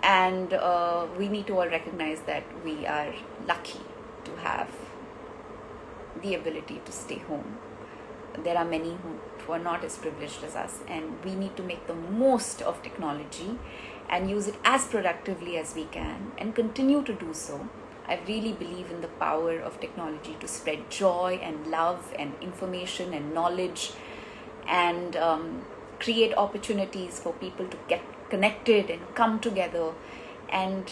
And we need to all recognize that we are lucky to have the ability to stay home. There are many who are not as privileged as us, and we need to make the most of technology and use it as productively as we can and continue to do so. I really believe in the power of technology to spread joy and love and information and knowledge, and create opportunities for people to get connected and come together. And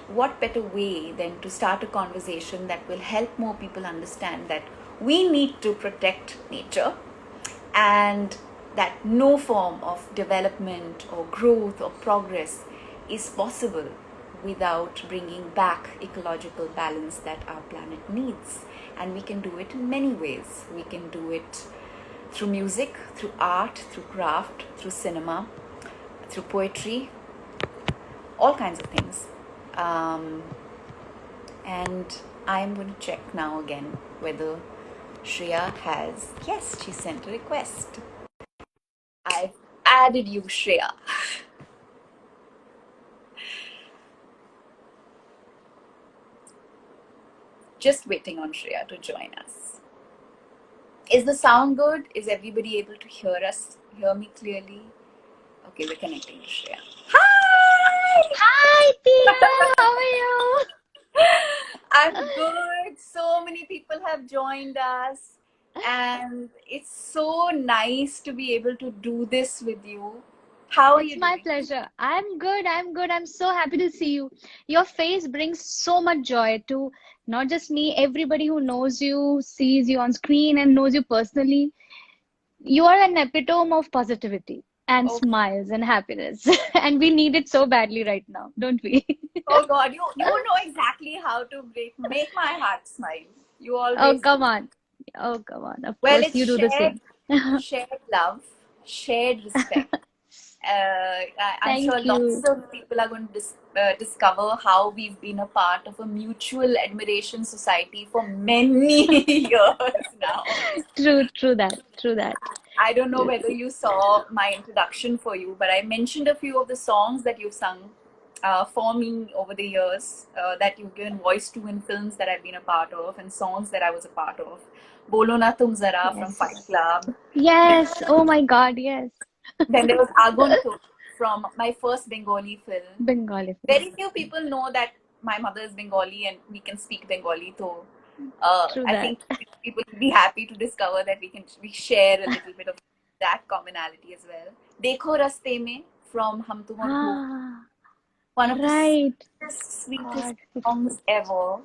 what better way than to start a conversation that will help more people understand that we need to protect nature, and that no form of development or growth or progress is possible without bringing back ecological balance that our planet needs. And we can do it in many ways. We can do it through music, through art, through craft, through cinema, through poetry, all kinds of things. And I'm going to check now again whether Shreya has... Yes, she sent a request. I've added you, Shreya. Just waiting on Shreya to join us. Is the sound good? Is everybody able to hear me clearly? Okay, we're connecting to Shreya. Hi! Hi, Tia. How are you? I'm good. So many people have joined us, and it's so nice to be able to do this with you. How are It's you my doing? pleasure. I'm good. I'm good. I'm so happy to see you. Your face brings so much joy to not just me, everybody who knows you, sees you on screen, and knows you personally. You are an epitome of positivity and Oh, smiles and happiness. And we need it so badly right now, don't we? oh God, you know exactly how to make my heart smile. You Oh, always come do. on. Oh, come on. Of Well, course, it's you do the same. shared love, shared respect. I'm sure Thank lots you. of people are going to discover how we've been a part of a mutual admiration society for many years now. True that. True that. I don't know whether you saw my introduction for you, but I mentioned a few of the songs that you've sung for me over the years, that you've given voice to in films that I've been a part of and songs that I was a part of. Bolo Na Tum Zara from Fight Yes. Club. Yes. Oh my God. Yes. Then there was Aguntuk from my first Bengali film. Bengali film. Very few people know that my mother is Bengali and we can speak Bengali. So True I that. think people will be happy to discover that we share a little bit of that commonality as well. Dekho Raste Mein from Hum Tum Aur Ho, Ah, one of the right. sweetest God, songs ever.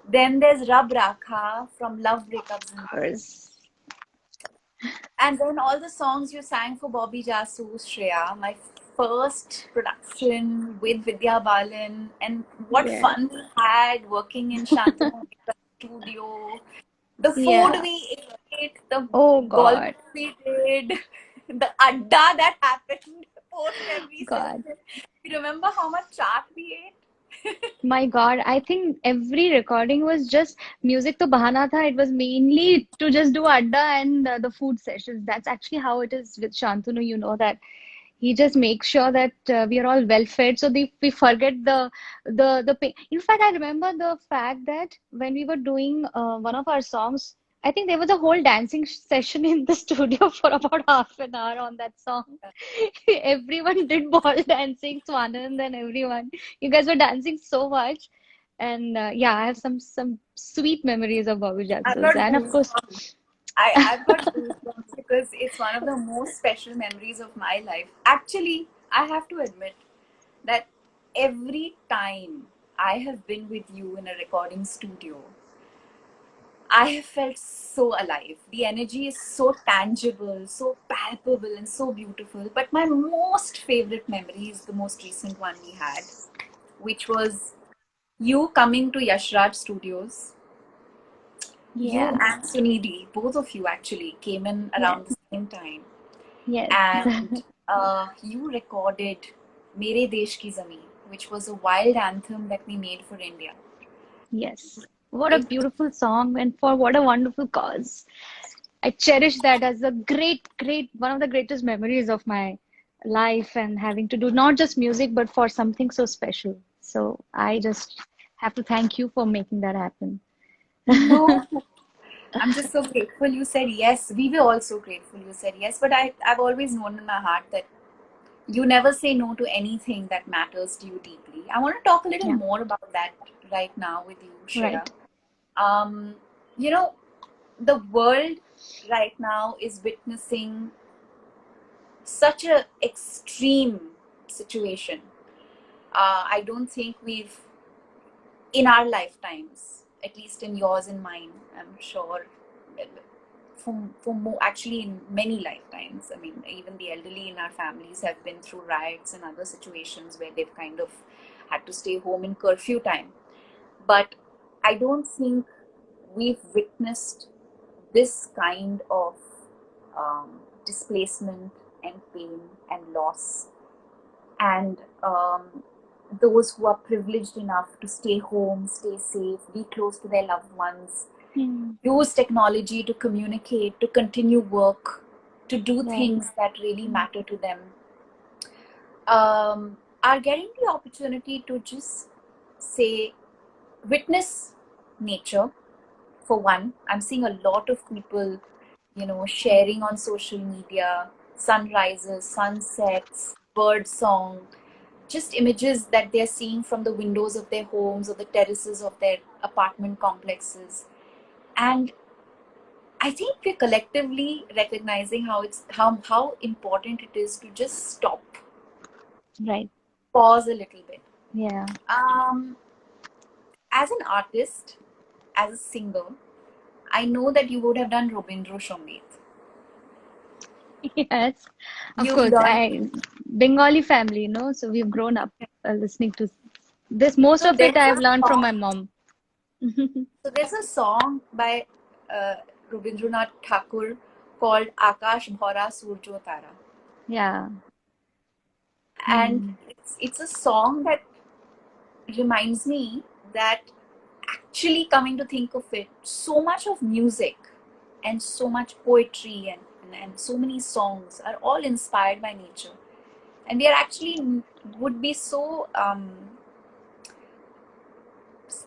Then there's Rab Rakha from Love Breakup of Zindagi. course. And then all the songs you sang for Bobby Jasus, Shreya, my first production with Vidya Balan, and what Yeah. fun we had working in Shantanu studio. The food Yeah. we ate, the Oh golf God. we did, the adda that happened post every God. session. You remember how much chaat we ate? My God. I think every recording was just music to bahana tha. It was mainly to just do adda and the food sessions. That's actually how it is with Shantanu. You know that he just makes sure that we are all well fed, so we forget the pain. In fact, I remember the fact that when we were doing one of our songs, I think there was a whole dancing session in the studio for about half an hour on that song. Everyone did ball dancing, Swanand and everyone. You guys were dancing so much. And yeah, I have some sweet memories of Bobby I've Jasus. got And of course, goosebumps. I've got goosebumps because it's one of the most special memories of my life. Actually, I have to admit that every time I have been with you in a recording studio, I have felt so alive. The energy is so tangible, so palpable, and so beautiful. But my most favorite memory is the most recent one we had, which was you coming to Yashraj Studios. You yes, and Sunidhi, both of you actually came in yes, around the same time, yes, and you recorded Mere Desh Ki Zameen, which was a wild anthem that we made for India. yes. What a It beautiful song, and for what a wonderful cause. I cherish that as a great, one of the greatest memories of my life and having to do not just music, but for something so special. So I just have to thank you for making that happen. No, I'm just so grateful you said yes. We were also grateful you said yes. But I've always known in my heart that you never say no to anything that matters to you deeply. I want to talk a little Yeah, more about that right now with you, Shreya. right, Um, you know, the world right now is witnessing such a extreme situation. I don't think we've, in our lifetimes, at least in yours and mine, I'm sure, for more, actually in many lifetimes. I mean, even the elderly in our families have been through riots and other situations where they've kind of had to stay home in curfew time. But I don't think we've witnessed this kind of displacement and pain and loss, and those who are privileged enough to stay home, stay safe, be close to their loved ones, mm, use technology to communicate, to continue work, to do right, things that really mm, matter to them, are getting the opportunity to just say, witness nature. For one, I'm seeing a lot of people, sharing on social media sunrises, sunsets, bird song, just images that they're seeing from the windows of their homes or the terraces of their apartment complexes. And I think we're collectively recognizing how important it is to just stop, right, pause a little bit. yeah. Um, as an artist, as a singer, I know that you would have done Robindro Shomit. Yes, of You've course. learned. Bengali family, so we've grown up listening to this. Most So of it there's I've a learned from song. my mom. So there's a song by uh, Rabindranath Thakur called Akash Bhora Surjo Tara, Yeah. and Mm, it's a song that reminds me that, actually, coming to think of it, so much of music and so much poetry and so many songs are all inspired by nature, and they are actually would be so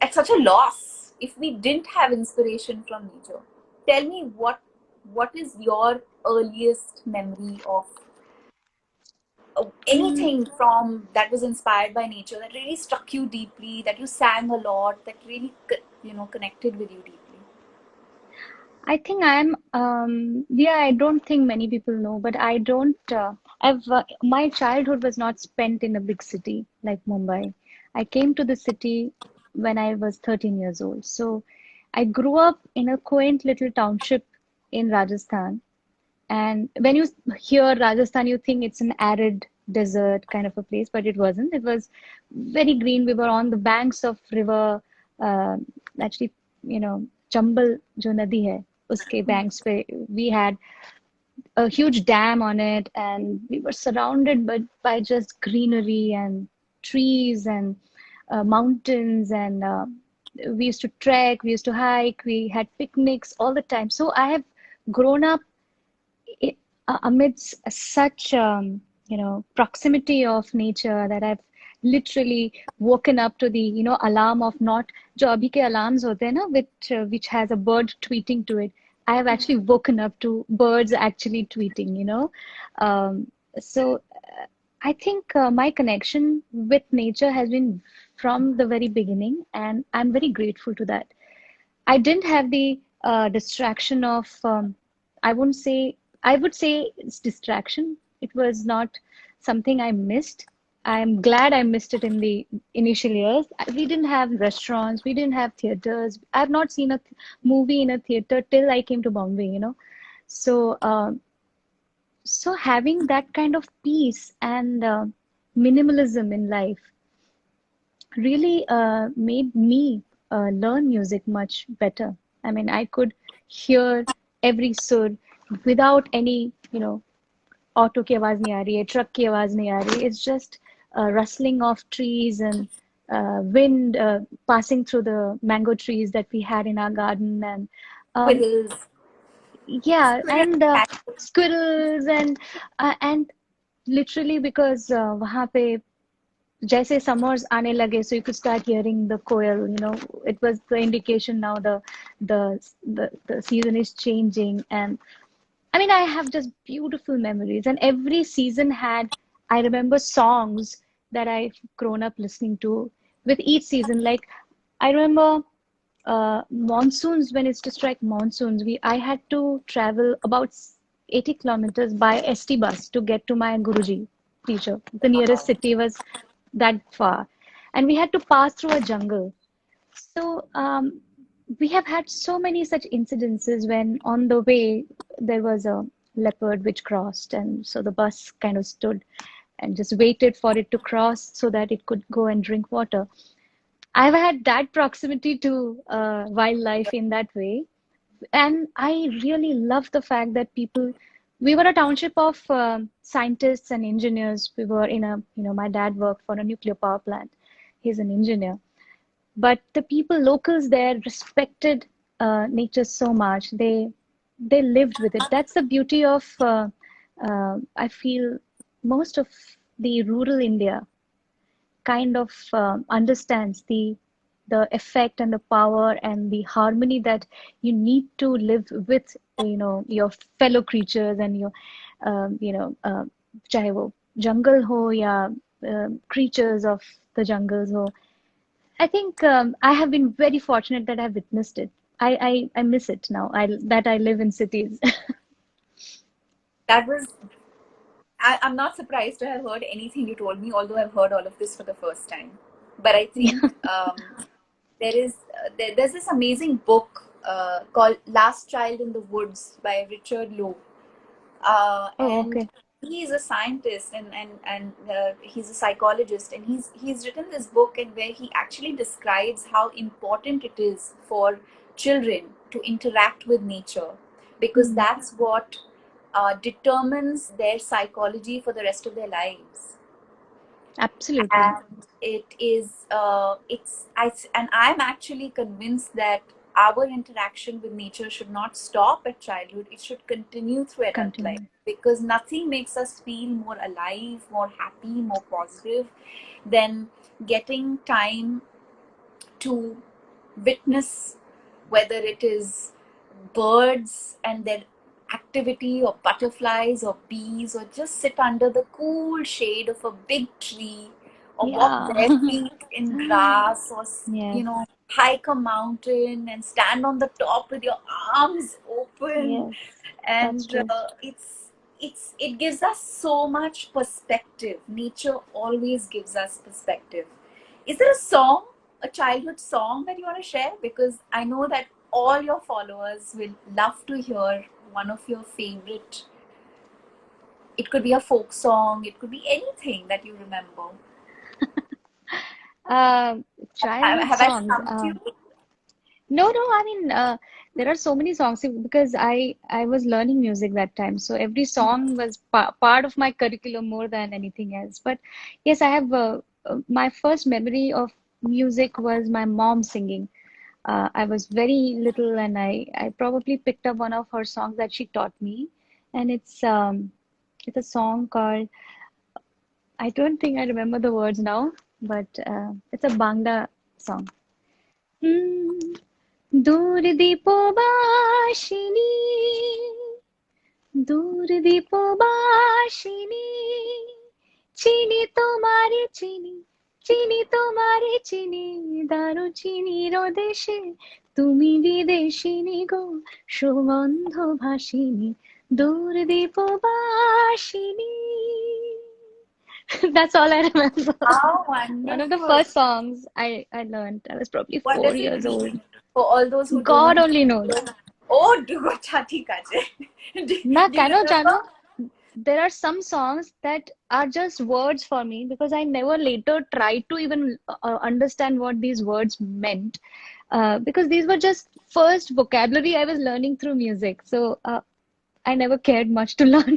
at such a loss if we didn't have inspiration from nature. Tell me, what is your earliest memory of mm. anything from that was inspired by nature that really struck you deeply, that you sang a lot, that really connected with you deeply? I think yeah, I don't think many people know, but I don't, my childhood was not spent in a big city like Mumbai. I came to the city when I was 13 years old. So I grew up in a quaint little township in Rajasthan. And when you hear Rajasthan, you think it's an arid desert kind of a place, but it wasn't. It was very green. We were on the banks of river, uh, actually, Chambal jo nadi hai, uske banks pe we had a huge dam on it, and we were surrounded by just greenery and trees and mountains, and we used to trek, we used to hike, we had picnics all the time. So I have grown up i- amidst such proximity of nature that I've literally woken up to the alarm of not जो अभी के alarms होते हैं ना which has a bird tweeting to it. I have actually woken up to birds actually tweeting. Um, so I think my connection with nature has been from the very beginning, and I'm very grateful to that. I didn't have the distraction of, I wouldn't say, I would say it's distraction. It was not something I missed. I'm glad I missed it in the initial years. We didn't have restaurants, we didn't have theaters. I've not seen a movie in a theater till I came to Bombay. So, so having that kind of peace and minimalism in life really made me learn music much better. I mean, I could hear every sur without any, auto की आवाज नहीं आ रही है, truck की आवाज नहीं आ रही. It's just rustling of trees and wind passing through the mango trees that we had in our garden, and um, Squirrels. yeah, Squirrels and catch. squirrels and literally because वहाँ पे जैसे summers आने लगे, so you could start hearing the koel, you know, it was the indication now the the season is changing. And I mean, I have just beautiful memories, and every season had, I remember songs that I've grown up listening to with each season. Like, I remember monsoons, when it's to strike monsoons, I had to travel about 80 kilometers by ST bus to get to my Guruji teacher. The nearest Wow. city was that far. And we had to pass through a jungle. So we have had so many such incidences when on the way there was a leopard which crossed, and so the bus kind of stood and just waited for it to cross so that it could go and drink water. I've had that proximity to wildlife in that way. And I really love the fact that people, we were a township of scientists and engineers. We were in a, you know, my dad worked for a nuclear power plant. He's an engineer. But the people, locals there, respected nature so much. They lived with it. That's the beauty of, I feel, most of the rural India kind of understands the effect and the power and the harmony that you need to live with, you know, your fellow creatures and your you know, चाहे वो jungle हो या creatures of the jungles हो. I think I have been very fortunate that I've witnessed it. I miss it now. That I live in cities. That was, I'm not surprised to have heard anything you told me, although I've heard all of this for the first time. But I think there's this amazing book called Last Child in the Woods by Richard Lowe. Oh, And okay. he's a scientist, and he's a psychologist, and he's written this book, and where he actually describes how important it is for children to interact with nature, because Hmm. that's what determines their psychology for the rest of their lives. Absolutely. And and I'm actually convinced that our interaction with nature should not stop at childhood. It should continue through adult life, Continue. because nothing makes us feel more alive, more happy, more positive than getting time to witness, whether it is birds and their activity, or butterflies or bees, or just sit under the cool shade of a big tree, or walk Yeah. barefoot in grass, or Yes. hike a mountain and stand on the top with your arms open. Yes. That's And true. it gives us so much perspective. Nature always gives us perspective. Is there a song, a childhood song that you want to share? Because I know that all your followers will love to hear one of your favorite. It could be a folk song, it could be anything that you remember. Uh, Childhood Have I songs. stumped you? No, no, I mean, there are so many songs because I was learning music that time, so every song was part of my curriculum more than anything else. But yes, I have my first memory of music was my mom singing. I was very little, and I probably picked up one of her songs that she taught me, and it's a song called, I don't think I remember the words now, but it's a Bangla song. Hmm. দূরদীপবাসিনী দূরদীপবাসিনী চিনি তোমারে চিনি চিনি তোমারে চিনি দারুচিনির দেশে তুমি বিদেশিনী গো সুগন্ধ Bhashani দূরদীপবাসিনী. That's all I remember. How One of the wonderful. first songs I learned. I was probably What four does it years old. mean for all those who God don't only knows. know? Oh, do ঠিক আছে. Do, না do you কেন remember? জানো, there are some songs that are just words for me because I never later tried to even understand what these words meant, because these were just first vocabulary I was learning through music, so I never cared much to learn.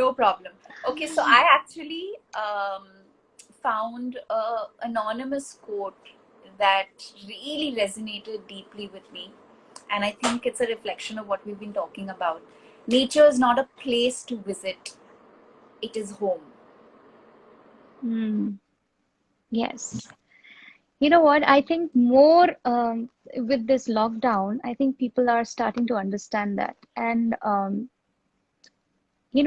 No problem. Okay, so I actually found a anonymous quote that really resonated deeply with me, and I think it's a reflection of what we've been talking about. Nature is not a place to visit, it is home. Hmm. Yes. You know what? I think more with this lockdown, I think people are starting to understand that. And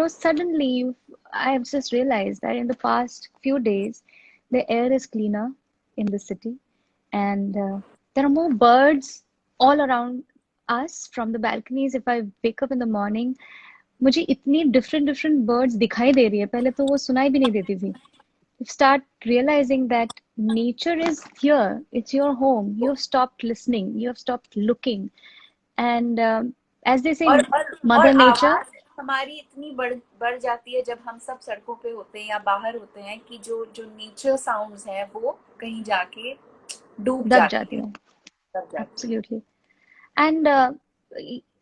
suddenly I have just realized that in the past few days, the air is cleaner in the city, and there are more birds all around us from the balconies. If I wake up in the morning, मुझे इतनी different different birds दिखाई दे रही है. पहले तो वो सुनाई भी नहीं देती थी. You start realizing that nature is here. It's your home. You have stopped listening. You have stopped looking. And as they say, और Mother Nature, आवाज हमारी इतनी बढ़ जाती है जब हम सब सड़कों पे होते हैं या बाहर होते हैं कि जो जो नेचर साउंड्स हैं वो कहीं जाके डूब दब जाती जाती है, है. दब जाती है. Absolutely. And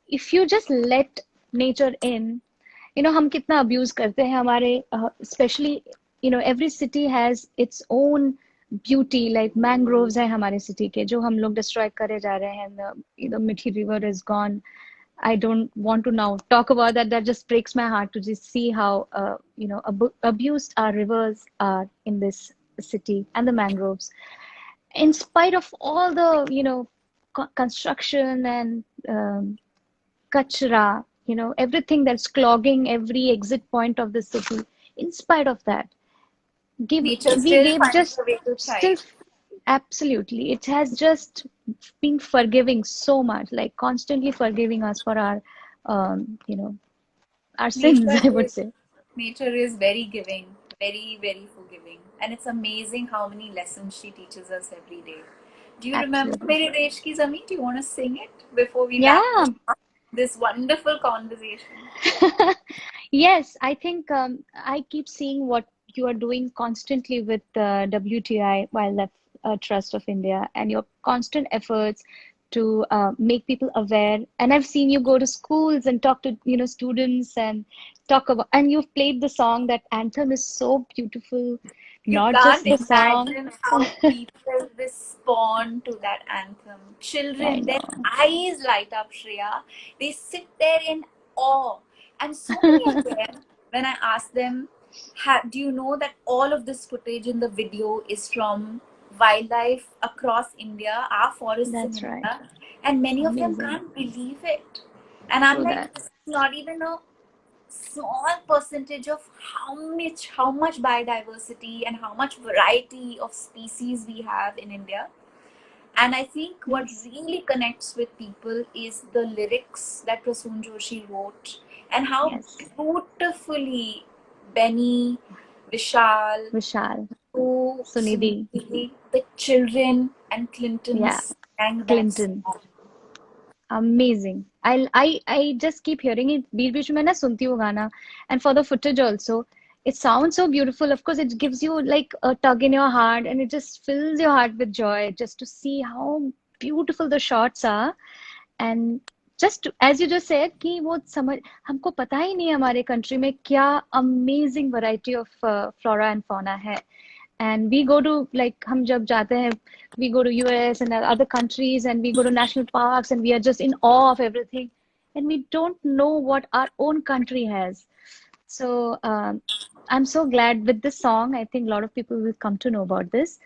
if you just let nature in, हम कितना अब्यूज करते हैं हमारे specially every city has its own beauty, like mangroves है हमारे city के जो हम लोग destroy करे जा रहे हैं. The Mithi River is gone. I don't want to now talk about that. That just breaks my heart to just see how abused our rivers are in this city and the mangroves. In spite of all the construction and kachra, everything that's clogging every exit point of the city. In spite of that, give nature we still gave finds just a way to still shine. absolutely. It has just been forgiving so much, like constantly forgiving us for our sins, Nature I would is say. nature is very giving, very very forgiving, and it's amazing how many lessons she teaches us every day. Do you remember Absolutely. मेरे देश की ज़मीं? Do you want to sing it before we wrap Yeah. this wonderful conversation? Yes, I think I keep seeing what you are doing constantly with WTI, Wildlife Trust of India, and your constant efforts to make people aware. And I've seen you go to schools and talk to, students and talk about, and you've played the song. That anthem is so beautiful. You Not can't just the song. imagine how people respond to that anthem. I Children, their know. eyes light up, Shreya. They sit there in awe. And so many of them, when I ask them, do you know that all of this footage in the video is from wildlife across India, our forests in That's right. India? And many of them Amazing. can't believe it. And I'm True like, that. this is not even a small percentage of how much biodiversity and how much variety of species we have in India. And I think what Yes. really connects with people is the lyrics that Prasoon Joshi wrote and how Yes. beautifully Benny, Vishal, Vishal, Sue, Sunidhi. Sunidhi, the children and Clinton Yeah. sang that Clinton. song. Amazing. I just keep hearing it. बीच बीच में ना सुनती हूँ गाना. And for the footage also, it sounds so beautiful. Of course, it gives you like a tug in your heart, and it just fills your heart with joy just to see how beautiful the shots are. And just as you just said कि वो समझ हमको पता ही नहीं है हमारे country में क्या amazing variety of flora and fauna है. And we go to like हम जब जाते हैं, we go to US and other countries and we go to national parks and we are just in awe of everything, and we don't know what our own country has. So I'm so glad with this song. I think a lot of people will come to know about this.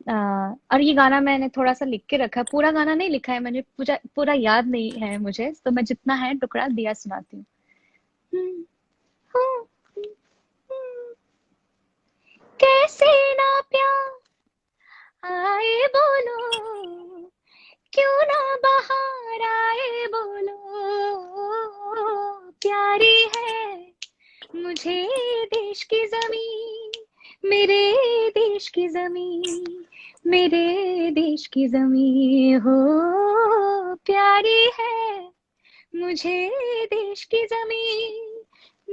और ये गाना मैंने थोड़ा सा लिख के रखा है. पूरा गाना नहीं लिखा है मैंने, पूरा पूरा याद नहीं है मुझे, तो मैं जितना है टुकड़ा दिया सुनाती हूँ. कैसे ना प्यार आए बोलो, क्यों ना बाहर आए बोलो, प्यारी है मुझे देश की जमीन, मेरे देश की जमीन, मेरे देश की जमीन हो, प्यारी है मुझे देश की जमीन,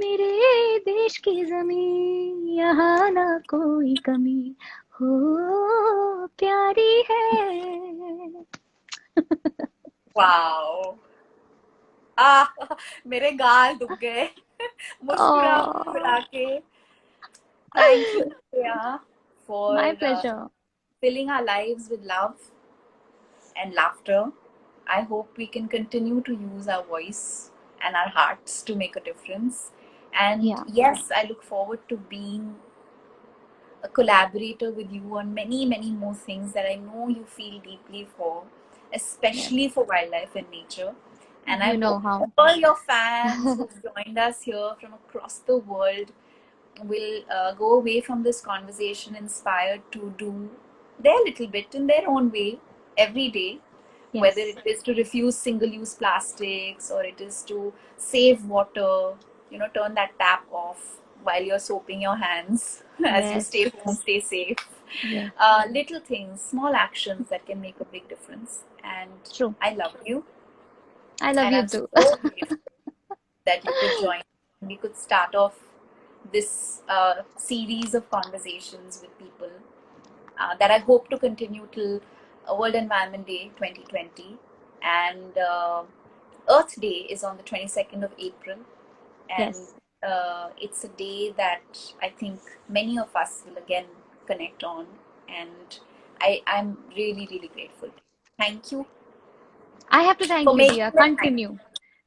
मेरे देश की जमीन, यहाँ ना कोई कमी हो, प्यारी है. Wow. Ah, मेरे गाल दुख गए मुस्कुरा Oh, मुस्कुरा के. Thank you, Priya, my for pleasure. filling our lives with love and laughter. I hope we can continue to use our voice and our hearts to make a difference. And Yeah. yes, I look forward to being a collaborator with you on many, many more things that I know you feel deeply for, Yes. especially for wildlife and nature. And I You know hope how. all your fans who've joined us here from across the world will go away from this conversation inspired to do their little bit in their own way every day, whether Yes. it is to refuse single use plastics or it is to save water, turn that tap off while you're soaping your hands as you Yes. stay home, stay safe. Yes. Little things, small actions that can make a big difference. And True. I love you, I love and you I'm too. so grateful that you could join. We could start off this series of conversations with people that I hope to continue till World Environment Day 2020. And Earth Day is on the 22nd of April. And Yes. it's a day that I think many of us will again connect on. And I'm really, really grateful. Thank you I have to thank for you, making Dia. the time.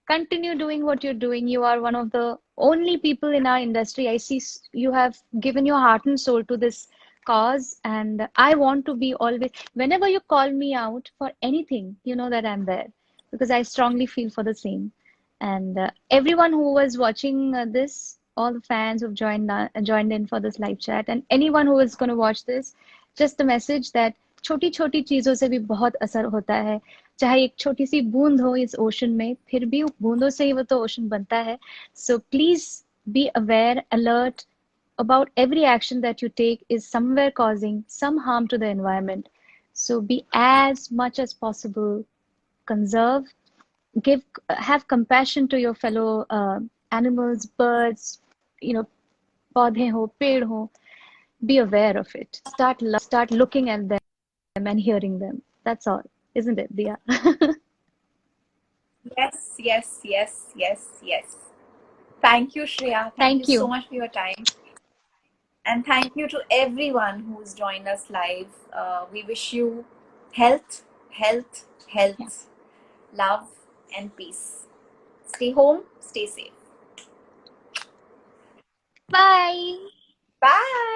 Continue doing what you're doing. You are one of the only people in our industry. I see you have given your heart and soul to this cause, and I want to be always, whenever you call me out for anything, you know that I'm there because I strongly feel for the same. And everyone who was watching this, all the fans who've joined in for this live chat, and anyone who is going to watch this, just the message that छोटी छोटी चीजों से भी बहुत असर होता है. चाहे एक छोटी सी बूंद हो इस ओशन में, फिर भी बूंदों से ही वो तो ओशन बनता है. So please be aware, alert about every action that you take is somewhere causing some harm to the environment. So be as much as possible, conserve, give, have compassion to your fellow animals, birds, you know, पौधे हो, पेड़ हो. Be aware of it. Start looking at them and hearing them. That's all, isn't it, Dia? Yes, yes, yes, yes, yes. Thank you, Shreya. Thank you Thank so you. much for your time. And thank you to everyone who's joined us live. We wish you health, health, Yeah. health, love, and peace. Stay home, stay safe. Bye. Bye.